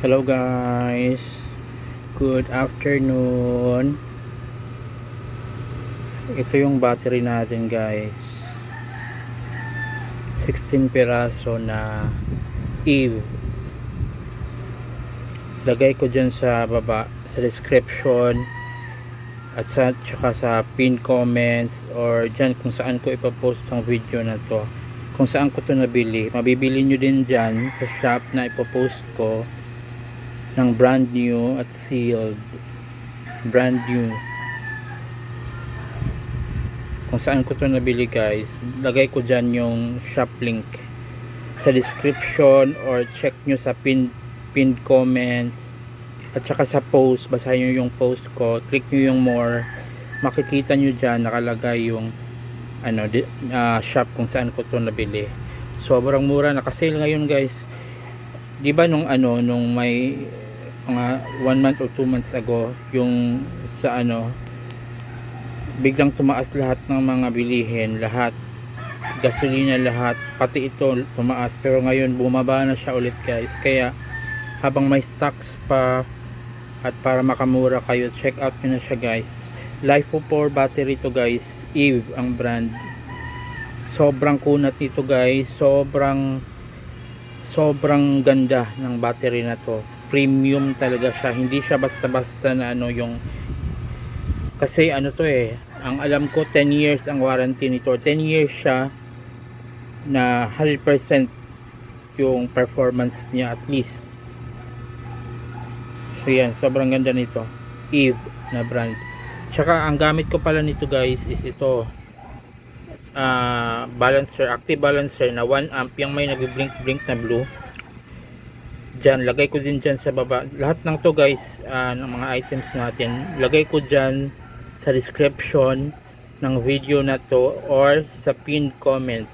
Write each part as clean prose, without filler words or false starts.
Hello guys, good afternoon. Ito yung battery natin guys, 16 piraso na Eve. Lagay ko dyan sa baba sa description at tsaka sa pin comments or dyan kung saan ko ipopost ang video na to, kung saan ko to nabili. Mabibili nyo din dyan sa shop na ipopost ko ng brand new at sealed, brand new. Kung saan ko to nabili guys, lagay ko dyan yung shop link sa description or check nyo sa pinned comments at saka sa post. Basahin nyo yung post ko, click nyo yung more, makikita nyo dyan nakalagay yung shop kung saan ko to nabili. Sobrang mura, naka-sale ngayon guys. Di ba nung may mga 1 month or 2 months ago, yung sa biglang tumaas lahat ng mga bilihin, lahat, gasolina, lahat, pati ito tumaas, pero ngayon bumaba na siya ulit guys. Kaya habang may stocks pa at para makamura kayo, check out nyo na siya guys. Life 4 battery to guys, Eve ang brand. Sobrang kunat nito guys, sobrang ganda ng battery na to. Premium talaga siya, hindi siya basta-basta na kasi to ang alam ko 10 years ang warranty nito. 10 years siya na 100% yung performance niya at least. So yan, sobrang ganda nito, Eve na brand. Tsaka ang gamit ko pala nito guys is ito, balancer, active balancer na 1 amp, yung may nag-blink na blue. Dyan, lagay ko din dyan sa baba. Lahat ng to guys, ng mga items natin, lagay ko dyan sa description ng video na to or sa pinned comment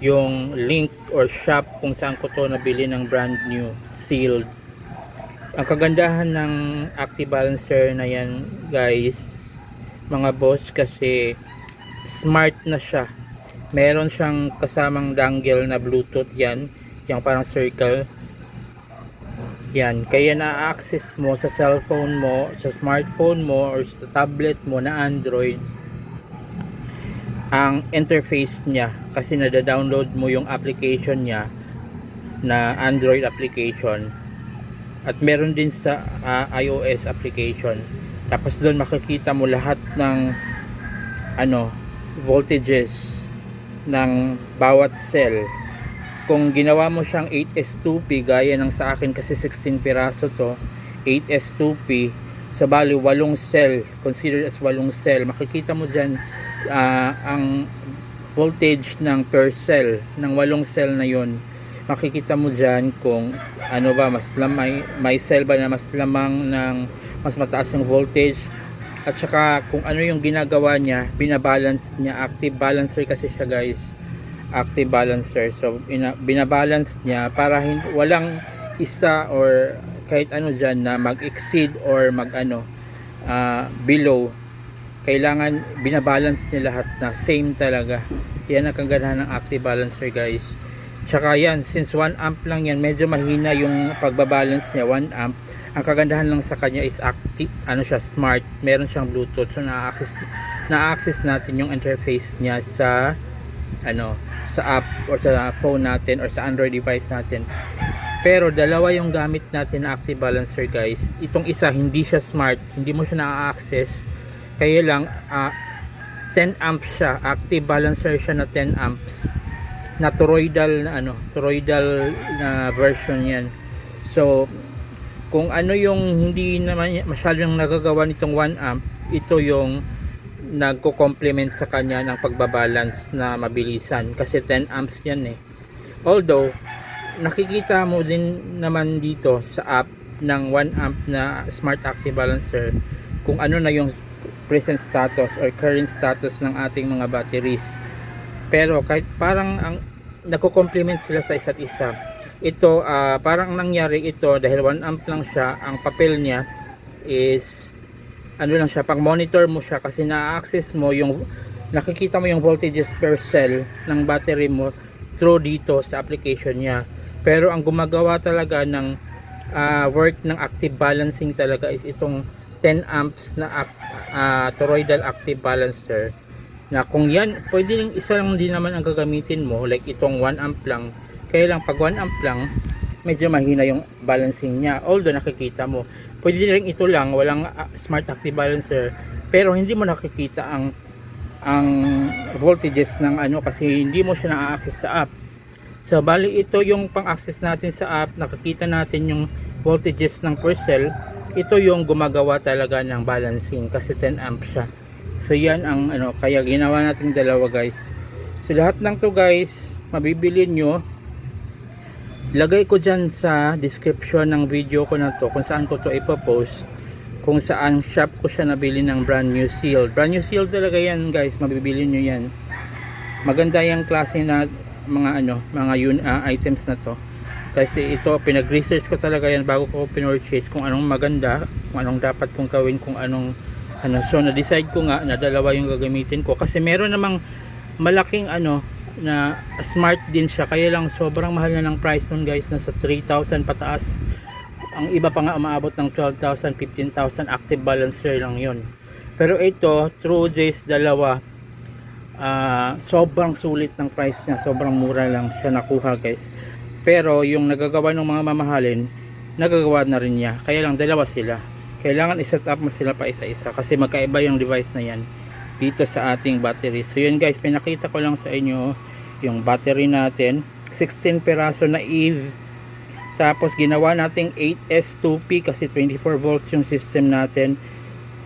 yung link or shop kung saan ko to nabili ng brand new, sealed. Ang kagandahan ng active balancer na yan guys, mga boss, kasi smart na siya. Meron siyang kasamang dangle na bluetooth, yan, yung parang circle yan, kaya na-access mo sa cellphone mo, sa smartphone mo or sa tablet mo na Android ang interface niya, kasi nada-download mo yung application niya na Android application at meron din sa iOS application. Tapos doon makikita mo lahat ng voltages ng bawat cell. Kung ginawa mo siyang 8S2P gaya ng sa akin, kasi 16 piraso to, 8S2P, sa bali 8 cell, considered as 8 cell, makikita mo dyan ang voltage ng per cell ng 8 cell na yon. Makikita mo dyan kung mas may cell ba na mas lamang ng mas mataas yung voltage, at saka kung ano yung ginagawa niya, binabalance niya. Active balancer kasi siya guys, active balancer. So binabalance niya para walang isa or kahit dyan na mag-exceed or below. Kailangan binabalance niya lahat na same talaga. Yan ang kagandahan ng active balancer guys. Tsaka yan, since 1 amp lang yan, medyo mahina yung pagbabalance niya, 1 amp. Ang kagandahan lang sa kanya is active, siya, smart. Meron siyang bluetooth, so na-access natin yung interface niya sa sa app or sa phone natin or sa Android device natin. Pero dalawa yung gamit natin na active balancer guys. Itong isa hindi siya smart, hindi mo siya na-access, kaya lang 10 amps siya, active balancer siya na 10 amps na toroidal na version yan. So kung yung hindi naman masyadong nagagawa nitong 1 amp, ito yung nagko-complement sa kanya ng pagbabalance na mabilisan, kasi 10 amps yan although nakikita mo din naman dito sa app ng 1 amp na smart active balancer kung na yung present status or current status ng ating mga batteries. Pero kahit parang nagko-complement sila sa isa't isa. Ito parang nangyari ito dahil 1 amp lang siya, ang papel niya is lang siya, pang monitor mo siya, kasi na-access mo nakikita mo yung voltages per cell ng battery mo through dito sa application niya. Pero ang gumagawa talaga ng work ng active balancing talaga is itong 10 amps na toroidal active balancer, na kung yan pwede rin isa lang din naman ang gagamitin mo, like itong 1 amp lang. Kaya lang pag 1 amp lang medyo mahina yung balancing niya, although nakikita mo. Pwede rin ito lang, walang smart active balancer, pero hindi mo nakikita ang voltages ng ano, kasi hindi mo siya na-access sa app. So bali ito yung pang-access natin sa app, nakikita natin yung voltages ng per cell. Ito yung gumagawa talaga ng balancing kasi 10 amp siya. So yan ang ano, kaya ginawa natin dalawa guys. So lahat ng to guys mabibili nyo, lagay ko dyan sa description ng video ko na to kung saan ko to ipopost, kung saan shop ko siya nabili ng brand new seal. Brand new seal talaga yan guys, mabibili nyo yan. Maganda yung klase na mga items na to, kasi ito pinag-research ko talaga yan bago ko pinurchase kung anong maganda, kung anong dapat kong gawin, kung anong so na-decide ko nga na dalawa yung gagamitin ko, kasi meron namang malaking na smart din siya, kaya lang sobrang mahal na ng price nun guys, nasa 3,000 pataas. Ang iba pa nga umaabot ng 12,000, 15,000 active balancer lang yon. Pero ito through this dalawa, sobrang sulit ng price niya, sobrang mura lang siya nakuha guys. Pero yung nagagawa ng mga mamahalin, nagagawa na rin niya, kaya lang dalawa sila, kailangan iset up mo sila pa isa-isa kasi magkaiba yung device na yan dito sa ating battery. So yun guys, pinakita ko lang sa inyo yung battery natin, 16 peraso na EVE, tapos ginawa nating 8S2P kasi 24 volts yung system natin.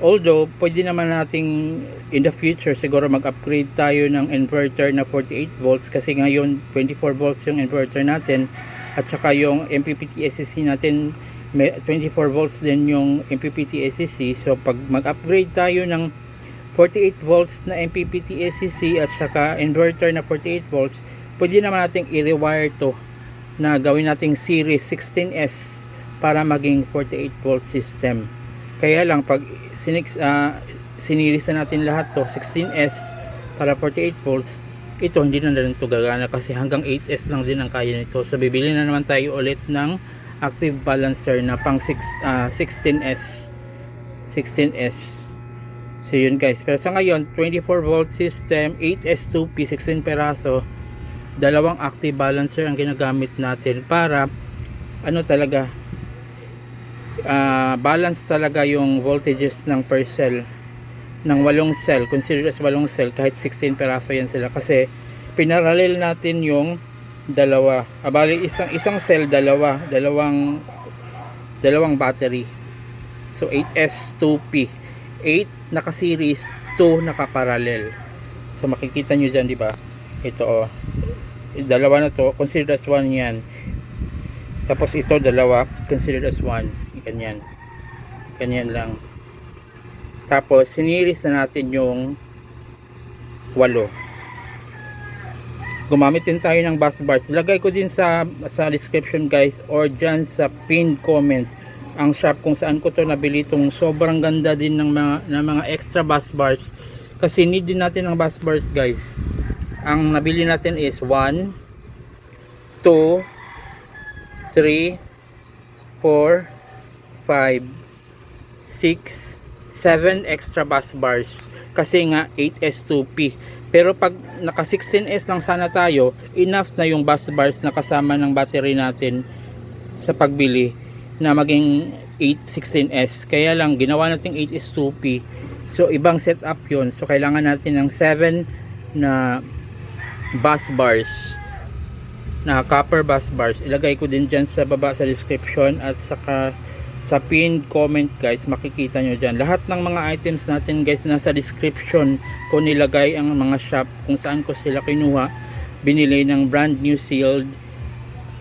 Although pwede naman nating in the future siguro mag-upgrade tayo ng inverter na 48 volts, kasi ngayon 24 volts yung inverter natin, at saka yung MPPT SCC natin 24 volts din yung MPPT SCC. So pag mag-upgrade tayo ng 48 volts na MPPT SCC at saka inverter na 48 volts, pwede naman nating i-rewire to na gawin nating series 16S para maging 48 volt system. Kaya lang pag siniris na natin lahat to 16S para 48 volts, ito hindi na rin ito gagana kasi hanggang 8S lang din ang kaya nito. So bibili na naman tayo ulit ng active balancer na pang 16S. So yun guys, pero sa ngayon 24 volt system, 8S2P, 16 peraso, dalawang active balancer ang ginagamit natin para talaga balance talaga yung voltages ng per cell ng 8 cell, consider as 8 cell, kahit 16 peraso yan sila, kasi pinarallel natin yung dalawa, bali isang cell, dalawang battery. So 8S2P, 8 naka-series, 2 naka-parallel. So makikita nyo dyan, di ba? Ito dalawa na to, consider as 1 yan. Tapos ito dalawa, consider as 1. Ganyan lang. Tapos siniris na natin yung 8. Gumamit din tayo ng bus bars. Lagay ko din sa description guys, or dyan sa pinned comment, ang shop kung saan ko to nabili. Itong sobrang ganda din ng mga extra bus bars, kasi need din natin ng bus bars guys. Ang nabili natin is 1, 2, 3, 4, 5, 6, 7 extra bus bars, kasi nga 8S2P. Pero pag naka 16S lang sana tayo, enough na yung bus bars na kasama ng battery natin sa pagbili na maging 16S. Kaya lang ginawa natin 8S2P, so ibang setup yun. So kailangan natin ng 7 na bus bars, na copper bus bars. Ilagay ko din dyan sa baba sa description at saka sa pinned comment guys, makikita nyo dyan lahat ng mga items natin guys. Nasa description ko nilagay ang mga shop kung saan ko sila kinuha, binili ng brand new sealed,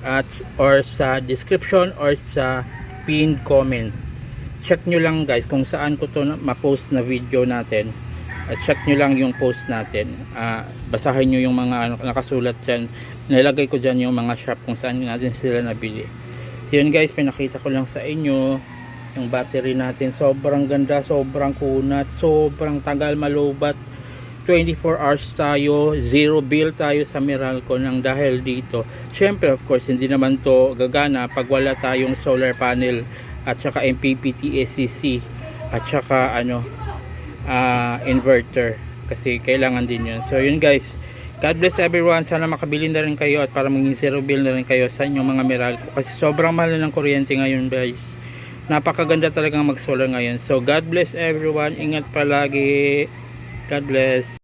at or sa description or sa pinned comment. Check nyo lang guys kung saan ko to ma-post na video natin, at check nyo lang yung post natin. Basahin nyo yung mga nakasulat dyan. Nilagay ko dyan yung mga shop kung saan natin sila nabili. Yun guys, pinakita ko lang sa inyo yung battery natin. Sobrang ganda, sobrang kunat, sobrang tagal malubat. 24 hours tayo, zero bill tayo sa Meralco nang dahil dito. Syempre, of course, hindi naman to gagana pag wala tayong solar panel at saka MPPT ACC at saka inverter, kasi kailangan din yun. So yun guys, God bless everyone. Sana makabili na rin kayo at para maging zero bill na rin kayo sa inyong mga Meralco, kasi sobrang mahal na ng kuryente ngayon guys. Napakaganda talagang mag solar ngayon. So God bless everyone, ingat palagi. God bless.